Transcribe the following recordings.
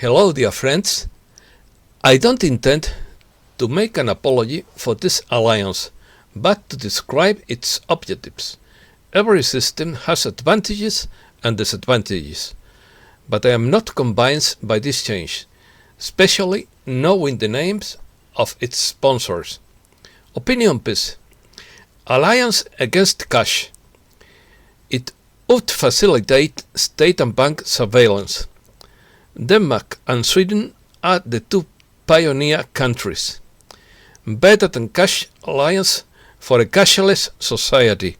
Hello, dear friends. I don't intend to make an apology for this alliance, but to describe its objectives. Every system has advantages and disadvantages, but I am not convinced by this change, especially knowing the names of its sponsors. Opinion piece. Alliance against cash. It would facilitate state and bank surveillance. Denmark and Sweden are the two pioneer countries. Better than cash alliance for a cashless society.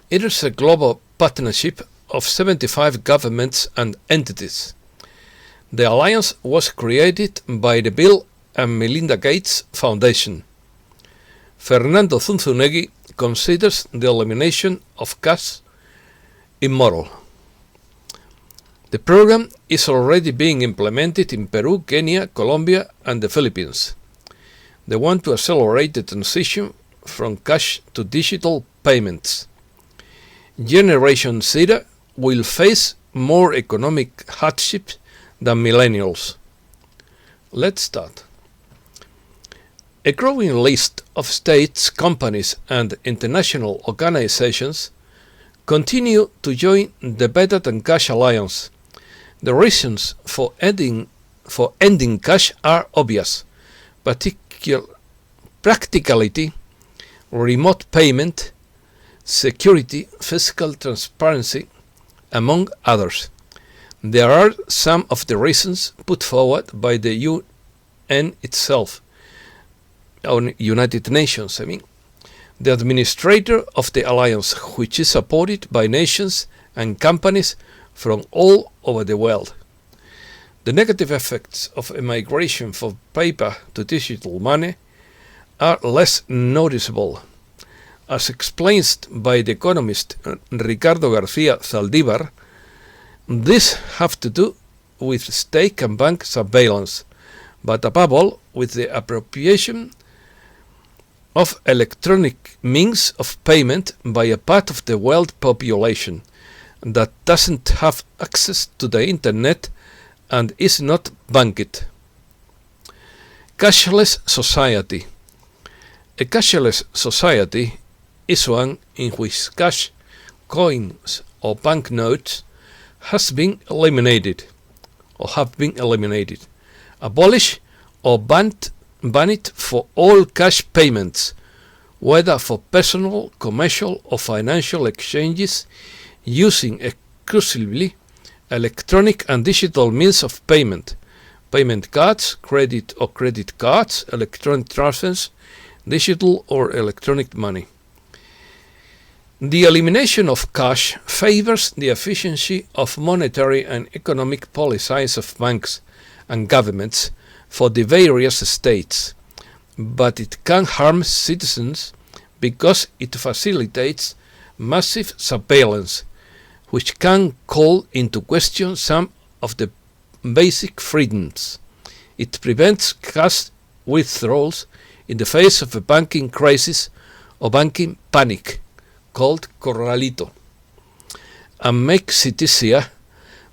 It is a global partnership of 75 governments and entities. The alliance was created by the Bill and Melinda Gates Foundation. Fernando Zunzunegui considers the elimination of cash immoral. The program is already being implemented in Peru, Kenya, Colombia, and the Philippines. They want to accelerate the transition from cash to digital payments. Generation Z will face more economic hardship than millennials. Let's start. A growing list of states, companies, and international organizations continue to join the Better Than Cash Alliance. The reasons for ending cash are obvious: practicality, remote payment, security, fiscal transparency, among others. There are some of the reasons put forward by the UN itself, United Nations, the administrator of the alliance, which is supported by nations and companies from all over the world. The negative effects of a migration from paper to digital money are less noticeable. As explained by the economist Ricardo García Zaldívar, these have to do with state and bank surveillance, but above all with the appropriation of electronic means of payment by a part of the world population that doesn't have access to the internet and is not banked. Cashless society. A cashless society is one in which cash, coins, or banknotes has been eliminated, abolished, or banned for all cash payments, whether for personal, commercial, or financial exchanges, using exclusively electronic and digital means of payment, payment cards, credit or credit cards, electronic transfers, digital or electronic money. The elimination of cash favors the efficiency of monetary and economic policies of banks and governments for the various states, but it can harm citizens because it facilitates massive surveillance, which can call into question some of the basic freedoms. It prevents cash withdrawals in the face of a banking crisis or banking panic, called corralito, and makes it easier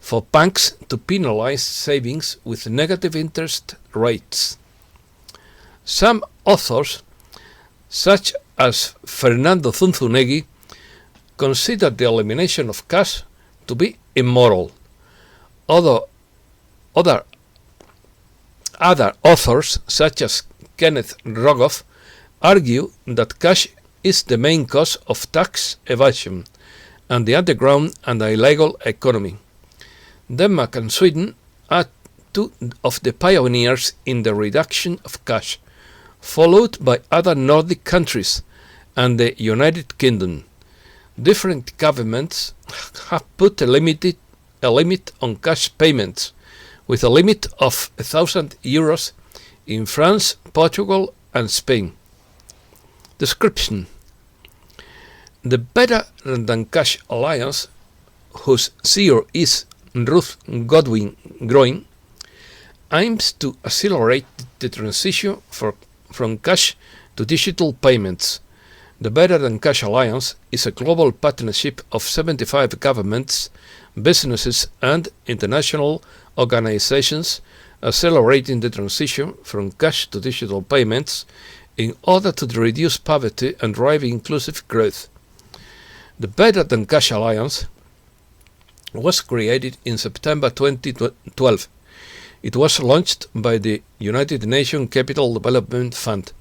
for banks to penalize savings with negative interest rates. Some authors, such as Fernando Zunzunegui, consider the elimination of cash to be immoral. Other authors, such as Kenneth Rogoff, argue that cash is the main cause of tax evasion and the underground and illegal economy. Denmark and Sweden are two of the pioneers in the reduction of cash, followed by other Nordic countries and the United Kingdom. Different governments have put a limit on cash payments, with a limit of €1,000 in France, Portugal, and Spain. Description. The Better Than Cash Alliance, whose CEO is Ruth Godwin Groin, aims to accelerate the transition from cash to digital payments. The Better Than Cash Alliance is a global partnership of 75 governments, businesses and international organizations accelerating the transition from cash to digital payments in order to reduce poverty and drive inclusive growth. The Better Than Cash Alliance was created in September 2012. It was launched by the United Nations Capital Development Fund,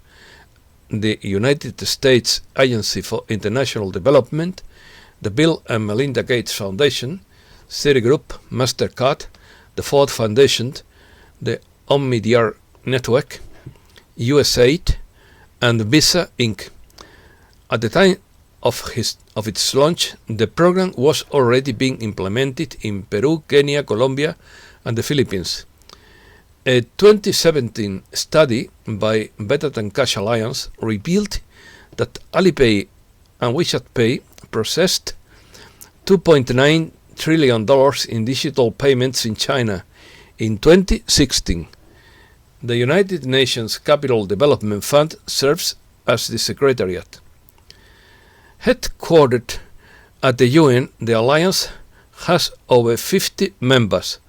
the United States Agency for International Development, the Bill and Melinda Gates Foundation, Citigroup, MasterCard, the Ford Foundation, the Omnidiar Network, USAID, and Visa Inc. At the time of its launch, the program was already being implemented in Peru, Kenya, Colombia, and the Philippines. A 2017 study by Better Than Cash Alliance revealed that Alipay and WeChat Pay processed $2.9 trillion in digital payments in China in 2016. The United Nations Capital Development Fund serves as the secretariat. Headquartered at the UN, the Alliance has over 50 members,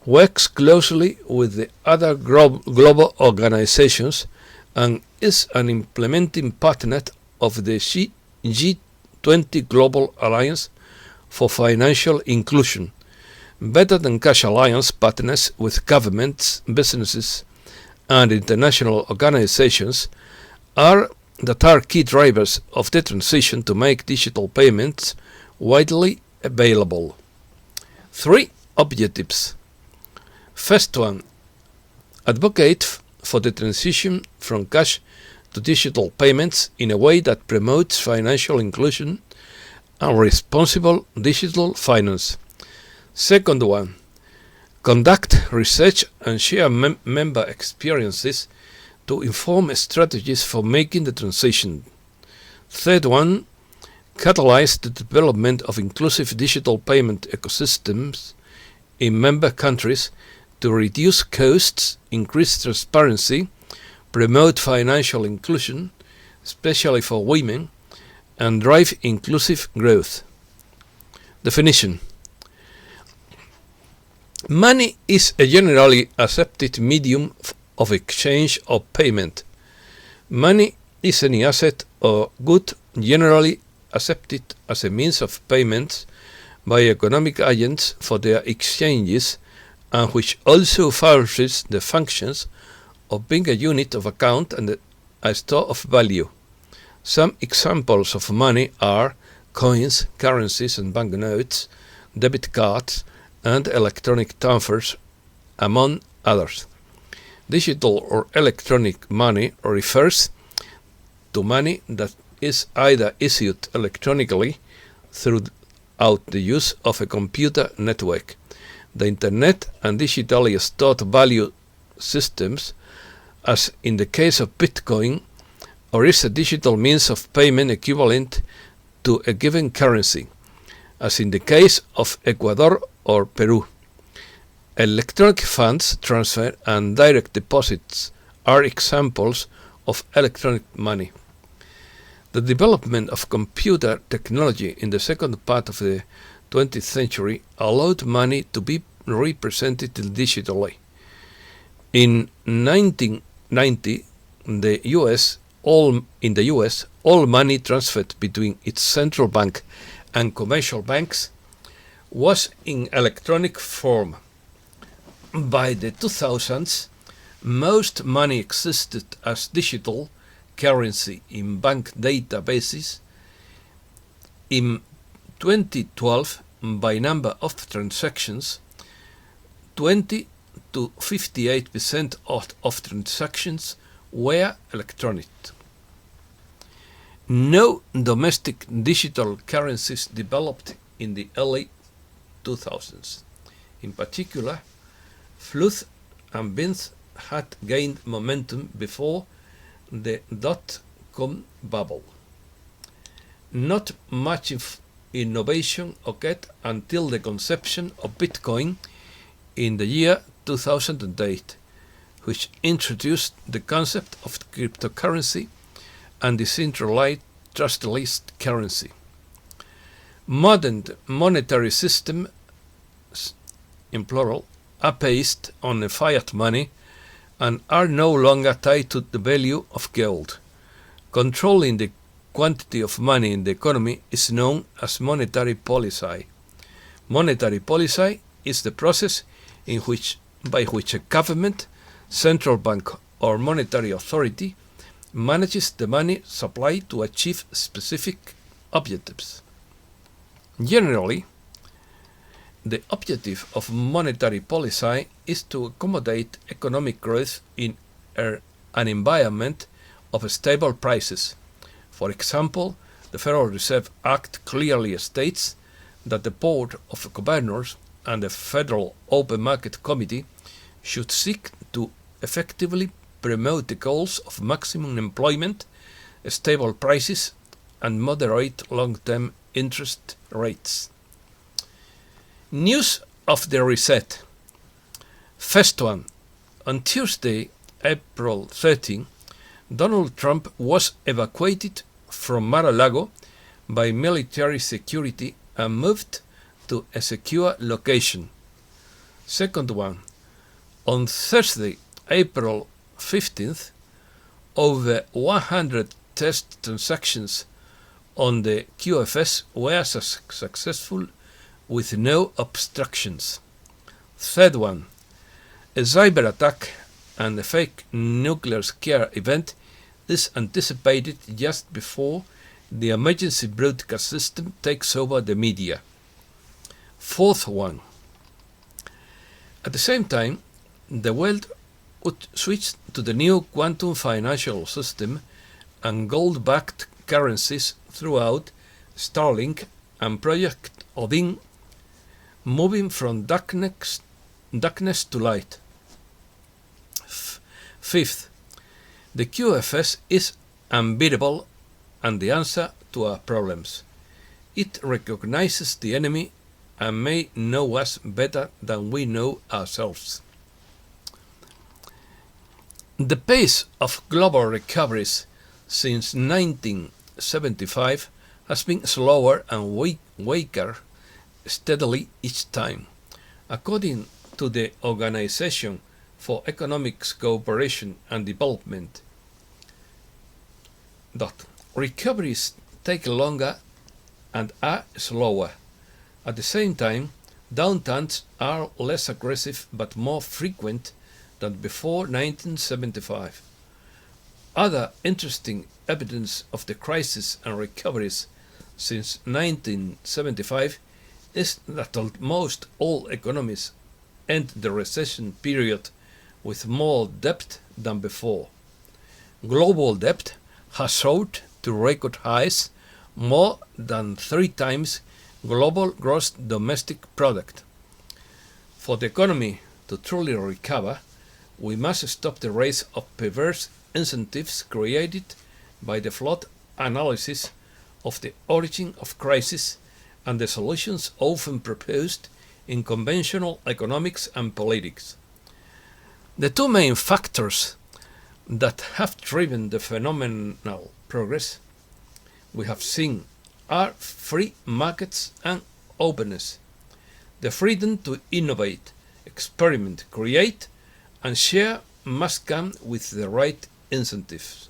works closely with the other global organizations, and is an implementing partner of the G20 Global Alliance for Financial Inclusion. Better Than Cash Alliance partners with governments, businesses, and international organizations that are key drivers of the transition to make digital payments widely available. 3 objectives. First one, advocate for the transition from cash to digital payments in a way that promotes financial inclusion and responsible digital finance. Second one, conduct research and share member experiences to inform strategies for making the transition. Third one, catalyze the development of inclusive digital payment ecosystems in member countries to reduce costs, increase transparency, promote financial inclusion, especially for women, and drive inclusive growth. Definition. Money is a generally accepted medium of exchange or payment. Money is any asset or good generally accepted as a means of payment by economic agents for their exchanges, and which also fulfills the functions of being a unit of account and a store of value. Some examples of money are coins, currencies and banknotes, debit cards, and electronic transfers, among others. Digital or electronic money refers to money that is either issued electronically throughout the use of a computer network, the internet, and digitally stored value systems, as in the case of Bitcoin, or is a digital means of payment equivalent to a given currency, as in the case of Ecuador or Peru. Electronic funds transfer and direct deposits are examples of electronic money. The development of computer technology in the second part of the 20th century allowed money to be represented digitally. In 1990, in the US, all money transferred between its central bank and commercial banks was in electronic form. By the 2000s, most money existed as digital currency in bank databases. In 2012, by number of transactions, 20 to 58% of transactions were electronic. No domestic digital currencies developed in the early 2000s. In particular, Fluth and Binth had gained momentum before the dot-com bubble. Not much innovation occurred until the conception of Bitcoin in the year 2008, which introduced the concept of cryptocurrency and decentralized trustless currency. Modern monetary system in plural, are based on the fiat money and are no longer tied to the value of gold. Controlling the quantity of money in the economy is known as monetary policy. Monetary policy is the process by which a government, central bank, or monetary authority manages the money supply to achieve specific objectives. Generally, the objective of monetary policy is to accommodate economic growth in an environment of stable prices. For example, the Federal Reserve Act clearly states that the Board of Governors and the Federal Open Market Committee should seek to effectively promote the goals of maximum employment, stable prices, and moderate long-term interest rates. News of the reset. First one. On Tuesday, April 13, Donald Trump was evacuated from Mar-a-Lago by military security and moved to a secure location. Second one. On Thursday, April 15th, over 100 test transactions on the QFS were successful with no obstructions. Third one. A cyber attack and a fake nuclear scare event is anticipated just before the emergency broadcast system takes over the media. Fourth one. At the same time, the world would switch to the new quantum financial system and gold-backed currencies throughout Starlink and Project Odin, moving from darkness to light. Fifth, the QFS is unbeatable and the answer to our problems. It recognizes the enemy and may know us better than we know ourselves. The pace of global recoveries since 1975 has been slower and weaker steadily each time. According to the Organization for Economic Cooperation and Development, recoveries take longer and are slower. At the same time, downturns are less aggressive but more frequent than before 1975. Other interesting evidence of the crisis and recoveries since 1975 is that almost all economies end the recession period with more debt than before. Global debt has soared to record highs, more than 3 times global gross domestic product. For the economy to truly recover, we must stop the race of perverse incentives created by the flawed analysis of the origin of crisis and the solutions often proposed in conventional economics and politics. The 2 main factors that have driven the phenomenal progress we have seen are free markets and openness. The freedom to innovate, experiment, create, and share must come with the right incentives.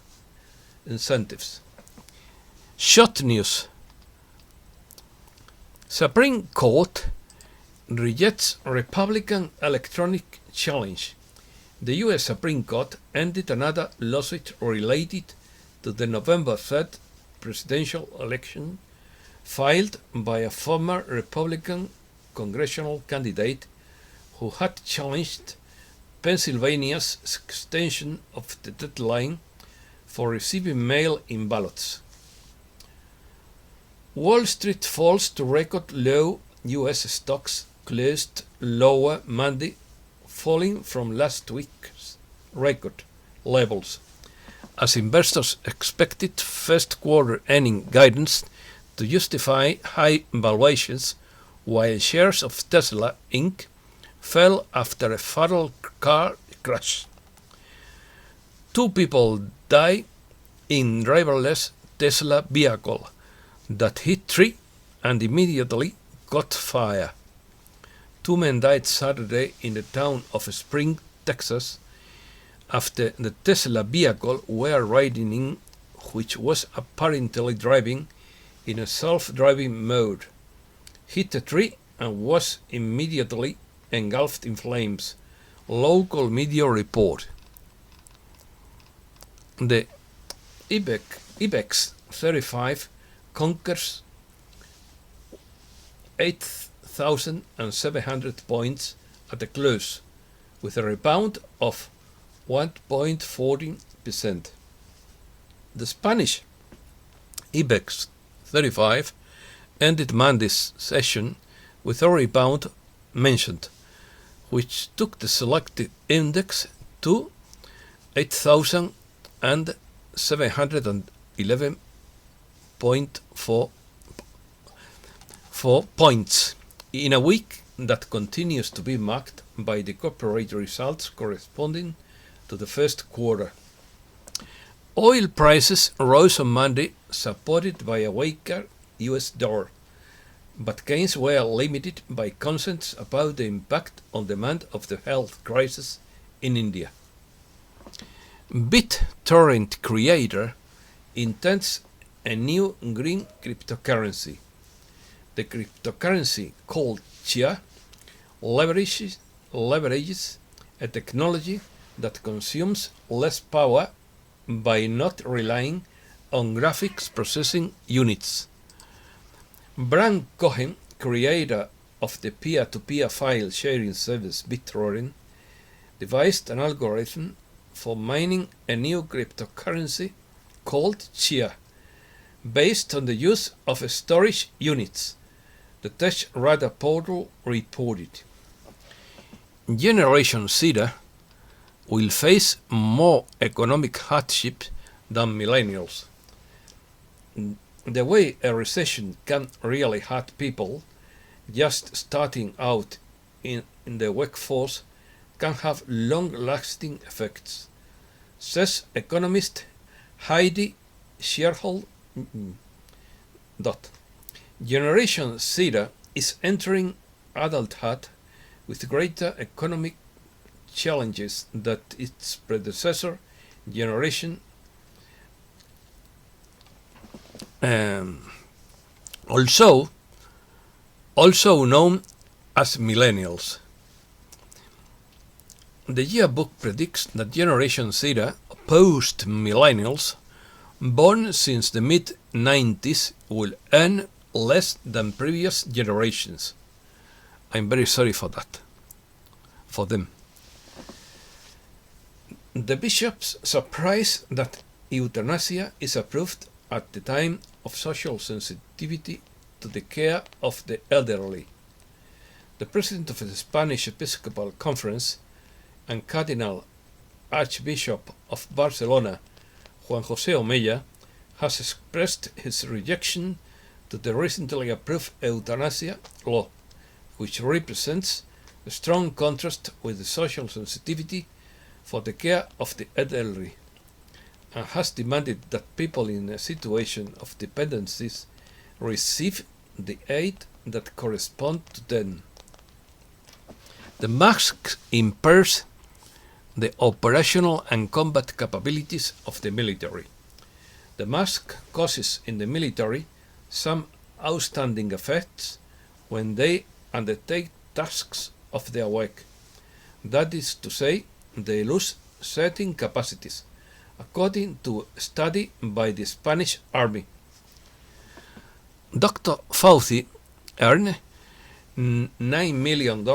Short news. Supreme Court rejects Republican electronic challenge. The U.S. Supreme Court ended another lawsuit related to the November 3rd presidential election filed by a former Republican congressional candidate who had challenged Pennsylvania's extension of the deadline for receiving mail-in ballots. Wall Street falls to record low. U.S. stocks closed lower Monday, falling from last week's record levels, as investors expected first quarter earning guidance to justify high valuations, while shares of Tesla Inc. fell after a fatal car crash. 2 people died in driverless Tesla vehicle that hit 3 and immediately caught fire. 2 men died Saturday in the town of Spring, Texas, after the Tesla vehicle were riding in, which was apparently driving in a self-driving mode, hit a tree and was immediately engulfed in flames, local media report. The Ibex 35 conquers 8,700 points at the close, with a rebound of 1.14%. The Spanish Ibex 35 ended Monday's session with a rebound mentioned, which took the selected index to 8,711.4 points in a week that continues to be marked by the corporate results corresponding to the first quarter. Oil prices rose on Monday, supported by a weaker US dollar, but gains were limited by concerns about the impact on demand of the health crisis in India. BitTorrent creator intends a new green cryptocurrency. The cryptocurrency called Chia leverages a technology that consumes less power by not relying on graphics processing units. Bram Cohen, creator of the peer-to-peer file sharing service BitTorrent, devised an algorithm for mining a new cryptocurrency called Chia, based on the use of storage units, the TechRadar portal reported. Generation Z will face more economic hardship than millennials. The way a recession can really hurt people just starting out in the workforce can have long-lasting effects, says economist Heidi Sherhold. Generation Z is entering adulthood with greater economic challenges than its predecessor generation, also known as millennials. The yearbook predicts that Generation Z, post-millennials, born since the mid-90s, will earn less than previous generations. I'm very sorry for that, for them. The bishops surprised that euthanasia is approved at the time of social sensitivity to the care of the elderly. The president of the Spanish Episcopal Conference and Cardinal Archbishop of Barcelona, Juan José Omeya, has expressed his rejection to the recently approved euthanasia law, which represents a strong contrast with the social sensitivity for the care of the elderly, and has demanded that people in a situation of dependencies receive the aid that corresponds to them. The mask impairs the operational and combat capabilities of the military. The mask causes in the military some outstanding effects when they undertake tasks of their work. That is to say, they lose certain capacities, according to a study by the Spanish Army. Dr. Fauci earned $9 million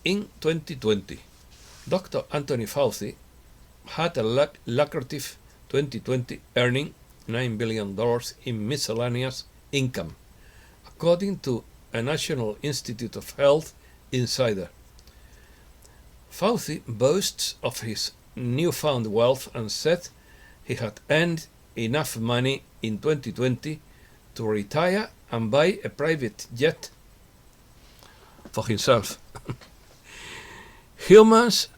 in 2020. Dr. Anthony Fauci had a lucrative 2020, earning $9 billion in miscellaneous income, according to a National Institute of Health insider. Fauci boasts of his newfound wealth and said he had earned enough money in 2020 to retire and buy a private jet for himself. Humans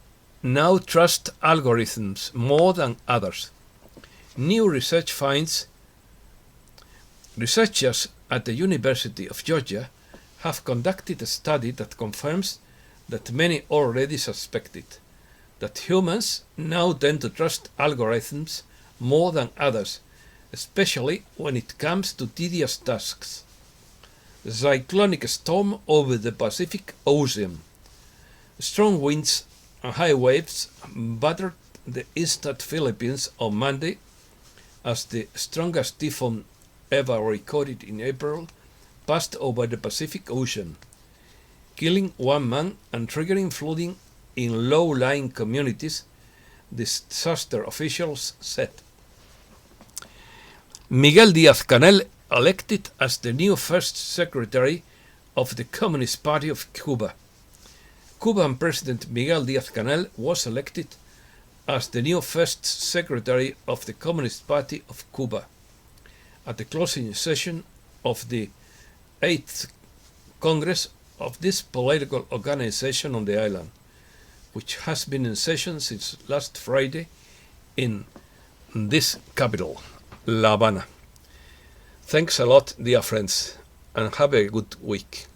now trust algorithms more than others. New research finds researchers at the University of Georgia have conducted a study that confirms that many already suspected, that humans now tend to trust algorithms more than others, especially when it comes to tedious tasks. The cyclonic storm over the Pacific Ocean. Strong winds and high waves battered the eastern Philippines on Monday as the strongest typhoon ever recorded in April passed over the Pacific Ocean, killing one man and triggering flooding in low-lying communities, disaster officials said. Miguel Díaz-Canel elected as the new first secretary of the Communist Party of Cuba. Cuban President Miguel Díaz-Canel was elected as the new first secretary of the Communist Party of Cuba at the closing session of the 8th Congress of this political organization on the island, which has been in session since last Friday in this capital, La Habana. Thanks a lot, dear friends, and have a good week.